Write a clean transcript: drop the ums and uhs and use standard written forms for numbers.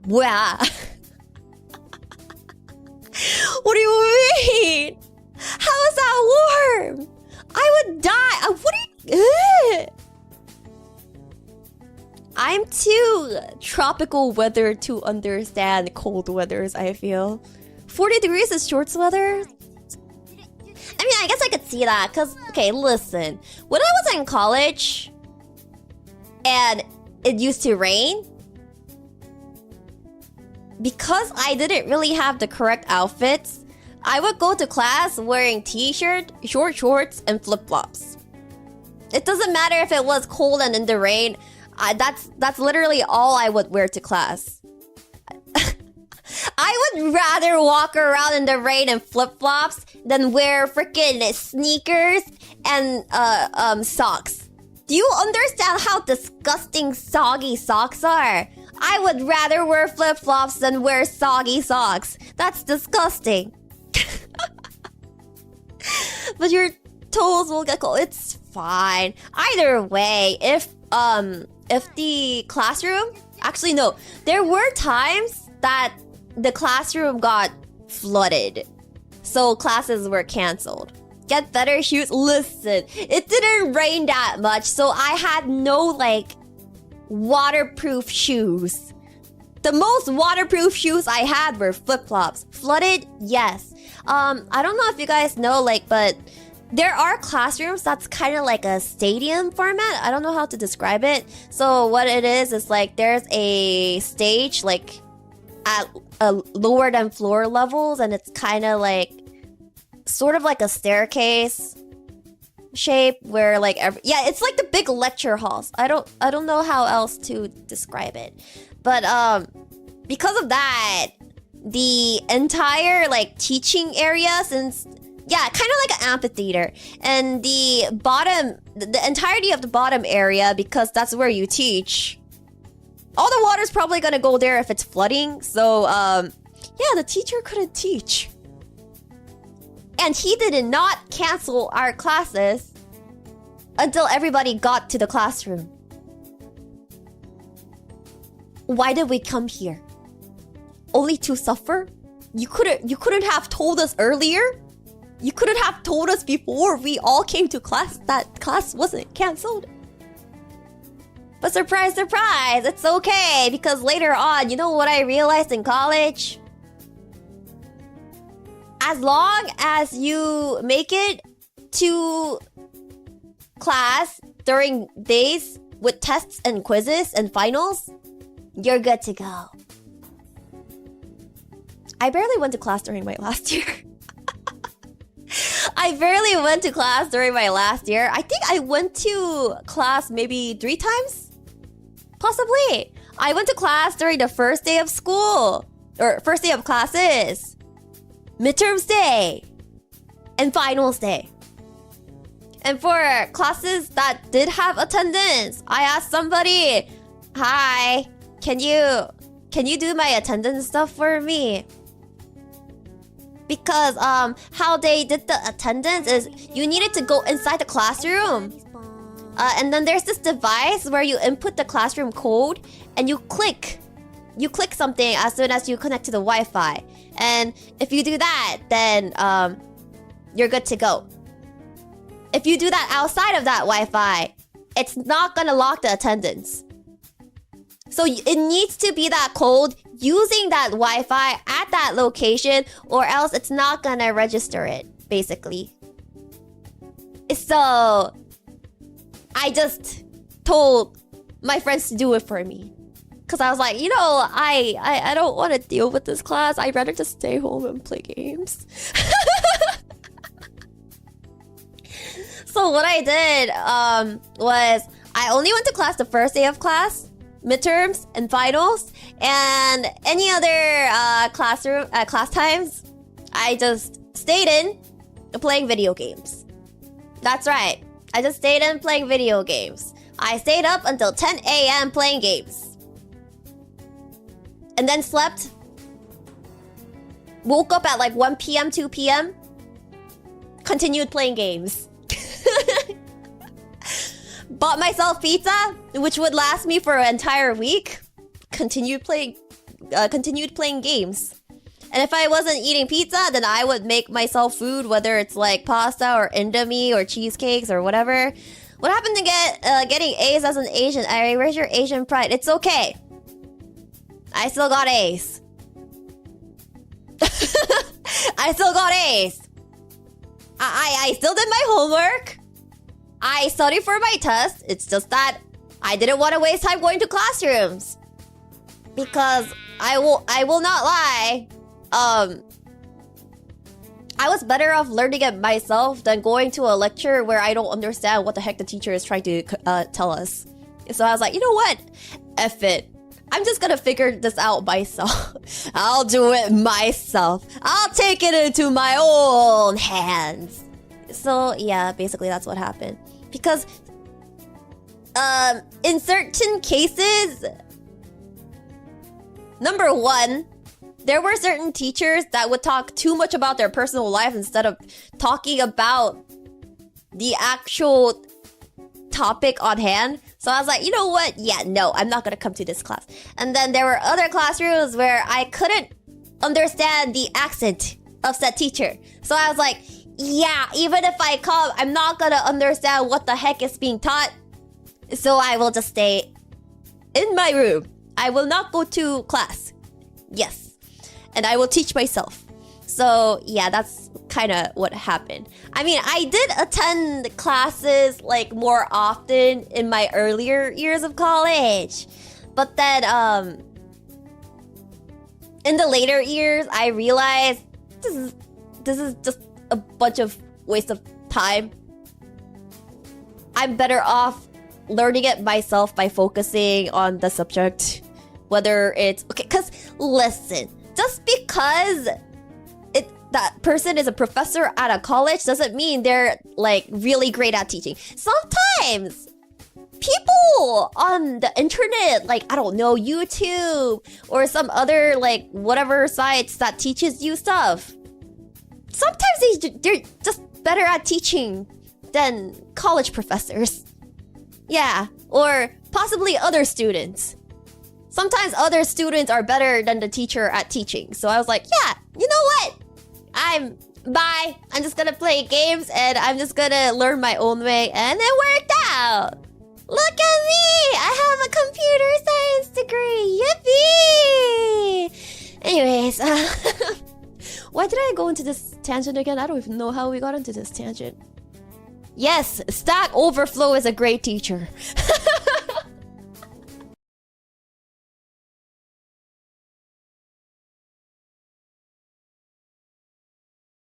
뭐야? What do you mean? How is that warm? I would die. What do you... I'm too tropical weather to understand cold weathers, I feel. 40 degrees is shorts weather? I mean, I guess I could see that, because, okay, listen. When I was in college, and it used to rain, because I didn't really have the correct outfits, I would go to class wearing t-shirt, short shorts, and flip-flops. It doesn't matter if it was cold and in the rain. That's literally all I would wear to class. I would rather walk around in the rain in flip-flops than wear freaking sneakers and socks. Do you understand how disgusting soggy socks are? I would rather wear flip-flops than wear soggy socks. That's disgusting. But your toes will get cold. It's fine. Either way, if the classroom... Actually, no. There were times that the classroom got flooded. So classes were canceled. Get better shoes. Listen, it didn't rain that much, so I had no, like, waterproof shoes. The most waterproof shoes I had were flip-flops. Flooded? Yes. I don't know if you guys know, like, but there are classrooms that's kind of like a stadium format. I don't know how to describe it. So what it is like there's a stage, like, at lower than floor levels, and it's kind of like sort of like a staircase shape where like it's like the big lecture halls. I don't know how else to describe it, but because of that, the entire like teaching area, since kind of like an amphitheater, and the entirety of the bottom area, because that's where you teach, all the water's probably gonna go there if it's flooding. So the teacher couldn't teach. And he did not cancel our classes until everybody got to the classroom. Why did we come here? Only to suffer? You couldn't have told us earlier? You couldn't have told us before we all came to class that class wasn't canceled? But surprise, surprise, it's okay, because later on, you know what I realized in college? As long as you make it to class during days with tests and quizzes and finals, you're good to go. I barely went to class during my last year. I barely went to class during my last year. I think I went to class maybe 3 times? Possibly. I went to class during the first day of school. Or first day of classes. Midterms day. And finals day. And for classes that did have attendance, I asked somebody, "Hi, can you do my attendance stuff for me?" Because how they did the attendance is you needed to go inside the classroom. And then there's this device where you input the classroom code and you click something as soon as you connect to the Wi-Fi. And if you do that, then you're good to go. If you do that outside of that Wi-Fi, it's not gonna lock the attendance. So it needs to be that code using that Wi-Fi at that location, or else it's not gonna register it, basically. So I just told my friends to do it for me. Because I was like, I don't want to deal with this class. I'd rather just stay home and play games. So what I did was I only went to class the first day of class, midterms, and finals. And any other class times, I just stayed in playing video games. That's right. I just stayed in playing video games. I stayed up until 10 a.m. playing games. And then slept. Woke up at like 1 p.m., 2 p.m. Continued playing games. Bought myself pizza, which would last me for an entire week. Continued playing continued playing games. And if I wasn't eating pizza, then I would make myself food, whether it's like pasta or indomie or cheesecakes or whatever. What happened to getting A's as an Asian? Airi, where's your Asian pride? It's okay. I still got A's. I still got A's. I still did my homework. I studied for my test. It's just that I didn't want to waste time going to classrooms. Because I will not lie. I was better off learning it myself than going to a lecture where I don't understand what the heck the teacher is trying to tell us. So I was like, you know what? F it. I'm just gonna figure this out myself. I'll do it myself. I'll take it into my own hands. So yeah, basically that's what happened. Because in certain cases, number one, there were certain teachers that would talk too much about their personal life instead of talking about the actual topic on hand. So I was like, you know what? Yeah, no, I'm not gonna come to this class. And then there were other classrooms where I couldn't understand the accent of said teacher. So I was like, yeah, even if I come, I'm not gonna understand what the heck is being taught. So I will just stay in my room. I will not go to class. Yes. And I will teach myself. So yeah, that's kind of what happened. I mean, I did attend classes like more often in my earlier years of college. But then in the later years, I realized this is just a bunch of waste of time. I'm better off learning it myself by focusing on the subject. Whether it's okay, because listen, just because that person is a professor at a college doesn't mean they're like really great at teaching. Sometimes people on the internet, like I don't know, YouTube or some other like whatever sites that teaches you stuff, sometimes they're just better at teaching than college professors. Yeah, or possibly other students. Sometimes other students are better than the teacher at teaching. So I was like, yeah, you know what? Bye. I'm just gonna play games and I'm just gonna learn my own way. And it worked out. Look at me. I have a computer science degree. Yippee! Anyways, why did I go into this tangent again? I don't even know how we got into this tangent. Yes, Stack Overflow is a great teacher.